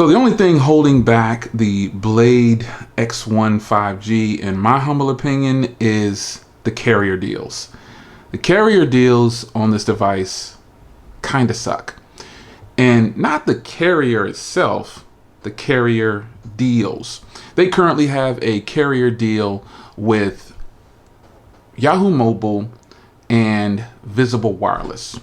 So the only thing holding back the Blade X1 5G, in my humble opinion, is the carrier deals. The carrier deals on this device kind of suck. And not the carrier itself, the carrier deals. They currently have a carrier deal with Yahoo Mobile and Visible Wireless.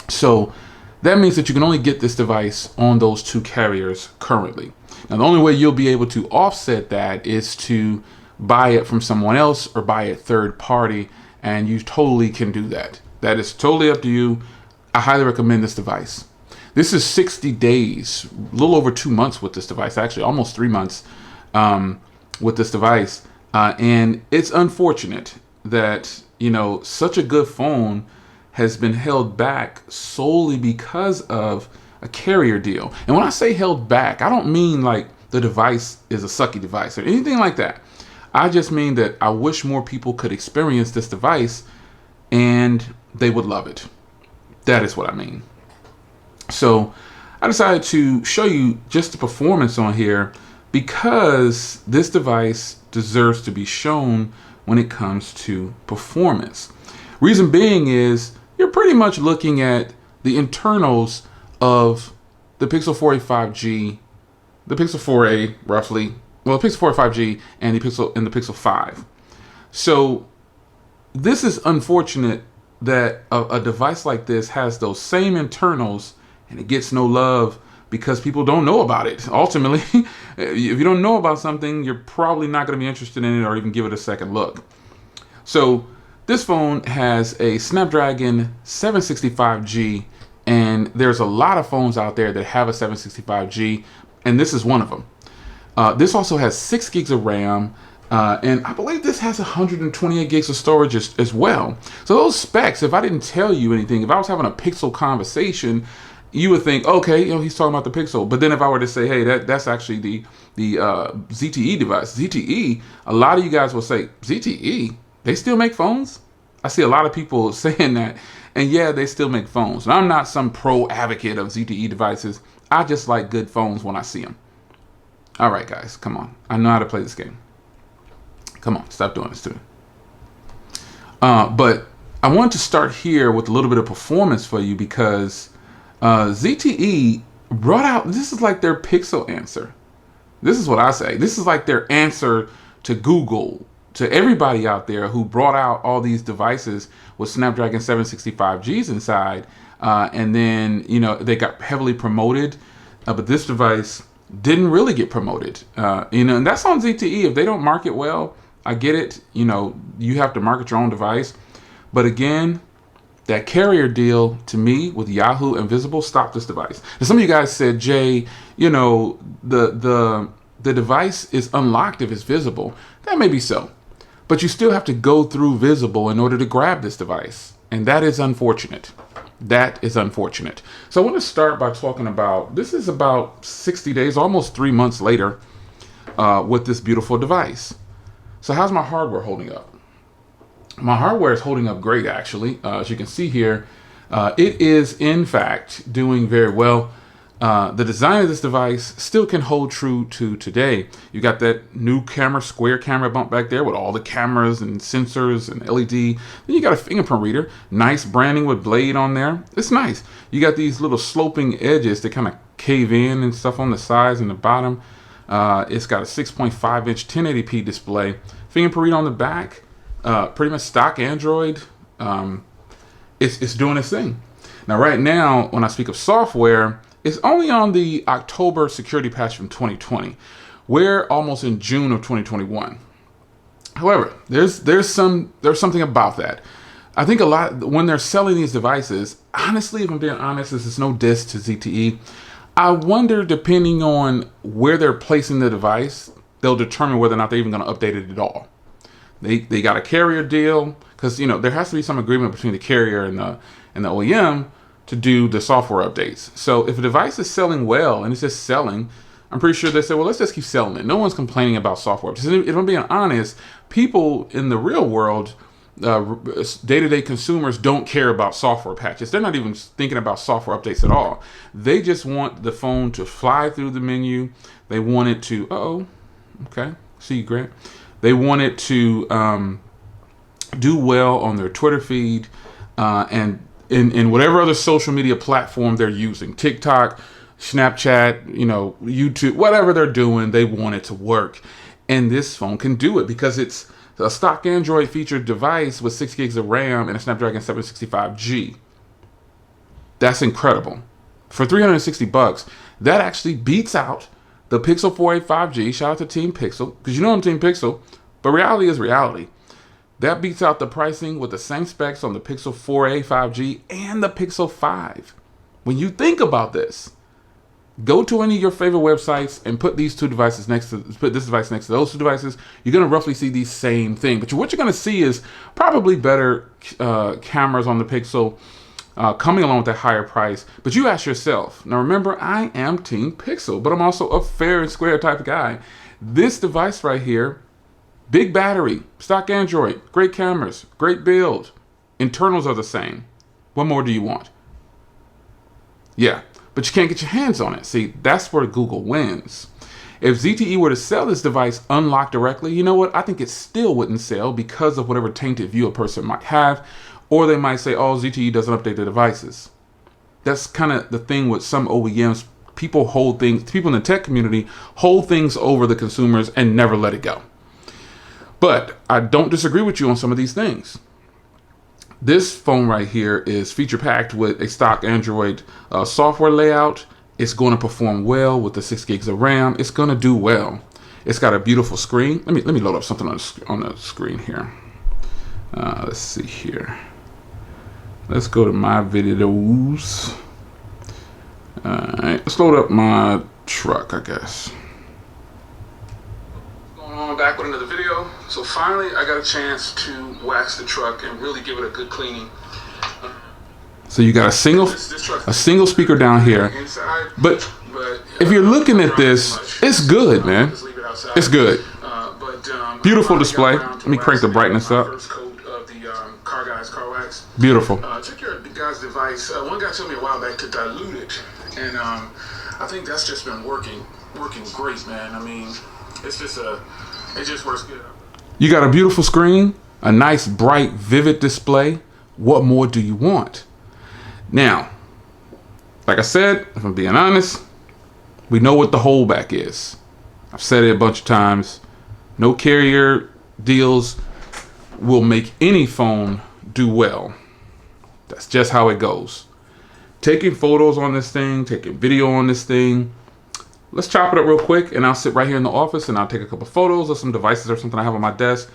So that means that you can only get this device on those two carriers currently. Now, the only way you'll be able to offset that is to buy it from someone else or buy it third party, and you totally can do that. That is totally up to you. I highly recommend this device. This is 60 days, a little over 2 months with this device, actually almost 3 months with this device. And it's unfortunate that, such a good phone has been held back solely because of a carrier deal. And when I say held back, I don't mean like the device is a sucky device or anything like that. I just mean that I wish more people could experience this device and they would love it. That is what I mean. So I decided to show you just the performance on here because this device deserves to be shown when it comes to performance. Reason being is you're pretty much looking at the internals of the Pixel 4a 5G, the Pixel 4a roughly, well, the Pixel 4a 5G and the Pixel 5. So this is unfortunate that a device like this has those same internals and it gets no love because people don't know about it. Ultimately, if you don't know about something, you're probably not going to be interested in it or even give it a second look. So this phone has a Snapdragon 765G, and there's a lot of phones out there that have a 765G, and this is one of them. This also has 6 gigs of RAM, and I believe this has 128 gigs of storage as well. So those specs, if I didn't tell you anything, if I was having a Pixel conversation, you would think, okay, he's talking about the Pixel. But then if I were to say, hey, that's actually the ZTE device. ZTE, a lot of you guys will say, ZTE? They still make phones? I see a lot of people saying that. And yeah, they still make phones. And I'm not some pro advocate of ZTE devices. I just like good phones when I see them. All right, guys, come on. I know how to play this game. Come on, stop doing this to me. But I want to start here with a little bit of performance for you because ZTE brought out, this is like their Pixel answer. This is what I say. This is like their answer to Google, to everybody out there who brought out all these devices with Snapdragon 765Gs inside. And then, they got heavily promoted, but this device didn't really get promoted. And that's on ZTE. If they don't market well, I get it. You have to market your own device. But again, that carrier deal to me with Yahoo and Visible stopped this device. And some of you guys said, Jay, the device is unlocked if it's Visible. That may be so. But you still have to go through Visible in order to grab this device. And that is unfortunate. That is unfortunate. So I want to start by talking about, this is about 60 days, almost 3 months later with this beautiful device. So how's my hardware holding up? My hardware is holding up great, actually. As you can see here, it is, in fact, doing very well. The design of this device still can hold true to today. You got that new square camera bump back there with all the cameras and sensors and LED. Then you got a fingerprint reader, nice branding with Blade on there. It's nice. You got these little sloping edges that kind of cave in and stuff on the sides and the bottom. It's got a 6.5-inch 1080p display. Fingerprint reader on the back. Pretty much stock Android. It's doing its thing. Now, right now, when I speak of software, it's only on the October security patch from 2020. We're almost in June of 2021. However, there's something about that. I think a lot when they're selling these devices, honestly, if I'm being honest, this is no diss to ZTE. I wonder, depending on where they're placing the device, they'll determine whether or not they're even going to update it at all. They got a carrier deal because there has to be some agreement between the carrier and the OEM to do the software updates. So if a device is selling well and it's just selling, I'm pretty sure they say, well, let's just keep selling it. No one's complaining about software. Because if I'm being honest, people in the real world, day-to-day consumers don't care about software patches. They're not even thinking about software updates at all. They just want the phone to fly through the menu. They want it to, okay, see you, Grant. They want it to do well on their Twitter feed and in whatever other social media platform they're using, TikTok, Snapchat, YouTube, whatever they're doing, they want it to work. And this phone can do it because it's a stock Android featured device with 6 gigs of RAM and a Snapdragon 765G. That's incredible. For $360, that actually beats out the Pixel 4a 5G. Shout out to Team Pixel, because I'm Team Pixel, but reality is reality. That beats out the pricing with the same specs on the Pixel 4a 5G and the Pixel 5. When you think about this, go to any of your favorite websites and put this device next to those two devices. You're going to roughly see the same thing. But what you're going to see is probably better cameras on the Pixel coming along with that higher price. But you ask yourself, now remember, I am Team Pixel, but I'm also a fair and square type of guy. This device right here, big battery, stock Android, great cameras, great build. Internals are the same. What more do you want? Yeah. But you can't get your hands on it. See, that's where Google wins. If ZTE were to sell this device unlocked directly, you know what? I think it still wouldn't sell because of whatever tainted view a person might have. Or they might say, oh, ZTE doesn't update the devices. That's kind of the thing with some OEMs. People in the tech community hold things over the consumers and never let it go. But I don't disagree with you on some of these things. This phone right here is feature packed with a stock Android software layout. It's going to perform well with the 6 gigs of RAM. It's going to do well. It's got a beautiful screen. Let me load up something on the screen here. Let's see here. Let's go to my videos. All right, let's load up my truck, I guess. I'm back with another video. So finally I got a chance to wax the truck and really give it a good cleaning. So you got a single speaker down here, but if you're looking at this, it's good, man. It's good. Beautiful display. Let me crank the brightness up. Beautiful. Check your guy's device. One guy told me a while back to dilute it, and I think that's just been working great, man. I mean, it just works good. You got a beautiful screen, a nice, bright, vivid display. What more do you want? Now, like I said, if I'm being honest, we know what the holdback is. I've said it a bunch of times. No carrier deals will make any phone do well. That's just how it goes. Taking photos on this thing, taking video on this thing. Let's chop it up real quick, and I'll sit right here in the office and I'll take a couple photos of some devices or something I have on my desk,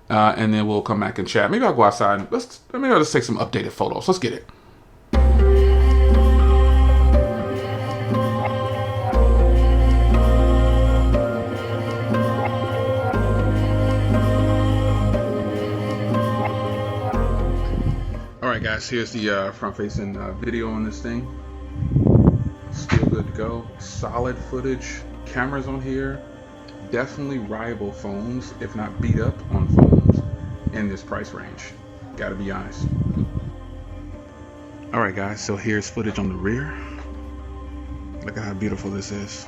and then we'll come back and chat. Maybe I'll go outside and maybe I'll just take some updated photos. Let's get it. All right, guys, here's the front-facing video on this thing. Still good to go. Solid footage. Cameras on here. Definitely rival phones, if not beat up on phones in this price range. Gotta be honest. Alright guys, so here's footage on the rear. Look at how beautiful this is.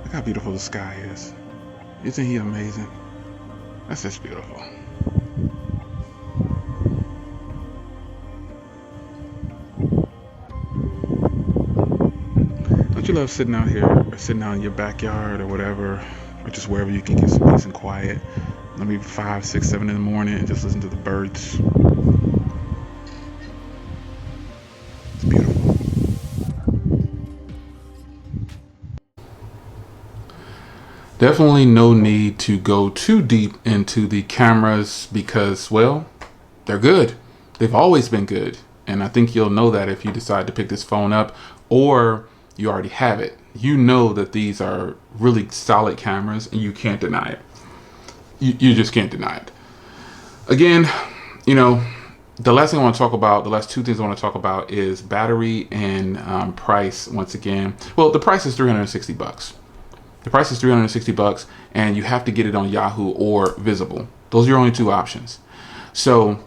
Look how beautiful the sky is. Isn't he amazing? That's just beautiful. You love sitting out here or sitting out in your backyard or whatever, or just wherever you can get some peace and quiet, maybe 5, 6, 7 in the morning and just listen to the birds. It's beautiful. Definitely no need to go too deep into the cameras because, well, they're good. They've always been good, and I think you'll know that if you decide to pick this phone up, or you already have it. You know that these are really solid cameras and you can't deny it. You just can't deny it. Again, the last thing I want to talk about, the last two things I want to talk about is battery and price once again. Well, the price is $360. The price is $360 and you have to get it on Yahoo or Visible. Those are your only two options. So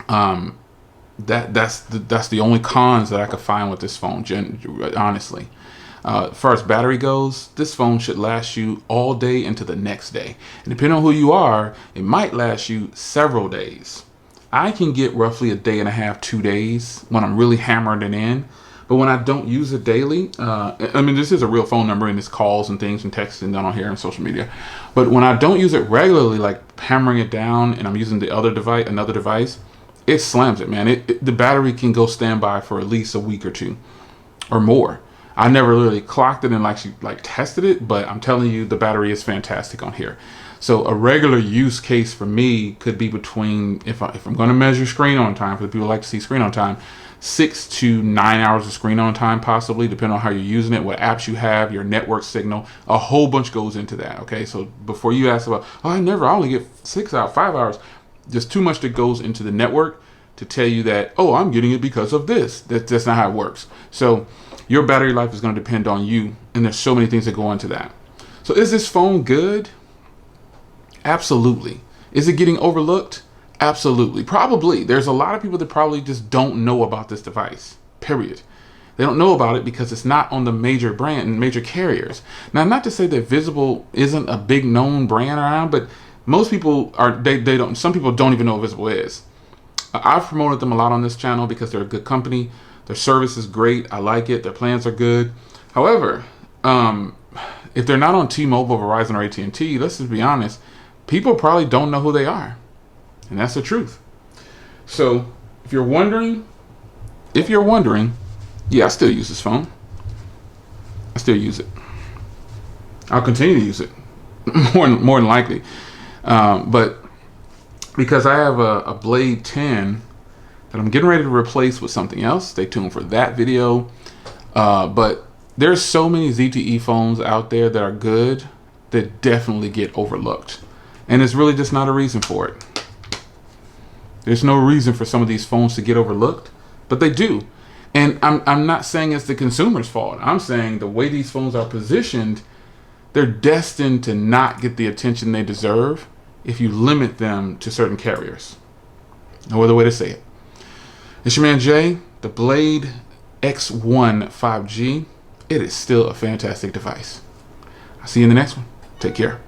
that's the only cons that I could find with this phone, honestly. As far as battery goes, this phone should last you all day into the next day. And depending on who you are, it might last you several days. I can get roughly a day and a half, 2 days when I'm really hammering it in. But when I don't use it daily, I mean, this is a real phone number and it's calls and things and texting down on here and social media. But when I don't use it regularly, like hammering it down and I'm using the other device, another device, it slams it, man. The battery can go standby for at least a week or two or more. I never really clocked it and like tested it, but I'm telling you, the battery is fantastic on here. So a regular use case for me could be between, if I'm going to measure screen on time, for the people who like to see screen on time, 6 to 9 hours of screen on time, possibly, depending on how you're using it, what apps you have, your network signal. A whole bunch goes into that. Okay, so before you ask about, I only get 6 out, 5 hours. There's too much that goes into the network to tell you that, oh, I'm getting it because of this. That's not how it works. So your battery life is going to depend on you, and there's so many things that go into that. So is this phone good? Absolutely. Is it getting overlooked? Absolutely. Probably. There's a lot of people that probably just don't know about this device, period. They don't know about it because it's not on the major brand and major carriers. Now, not to say that Visible isn't a big known brand around, but most people some people don't even know what Visible is. I've promoted them a lot on this channel because they're a good company. Their service is great. I like it. Their plans are good. However, if they're not on T-Mobile, Verizon, or AT&T, let's just be honest, people probably don't know who they are. And that's the truth. So if you're wondering, yeah, I still use this phone. I still use it. I'll continue to use it more than likely. But because I have a Blade 10 that I'm getting ready to replace with something else. Stay tuned for that video. But there's so many ZTE phones out there that are good that definitely get overlooked. And it's really just not a reason for it. There's no reason for some of these phones to get overlooked, but they do. And I'm not saying it's the consumer's fault. I'm saying the way these phones are positioned, they're destined to not get the attention they deserve if you limit them to certain carriers. No other way to say it. It's your man Jay, the Blade X1 5G. It is still a fantastic device. I'll see you in the next one. Take care.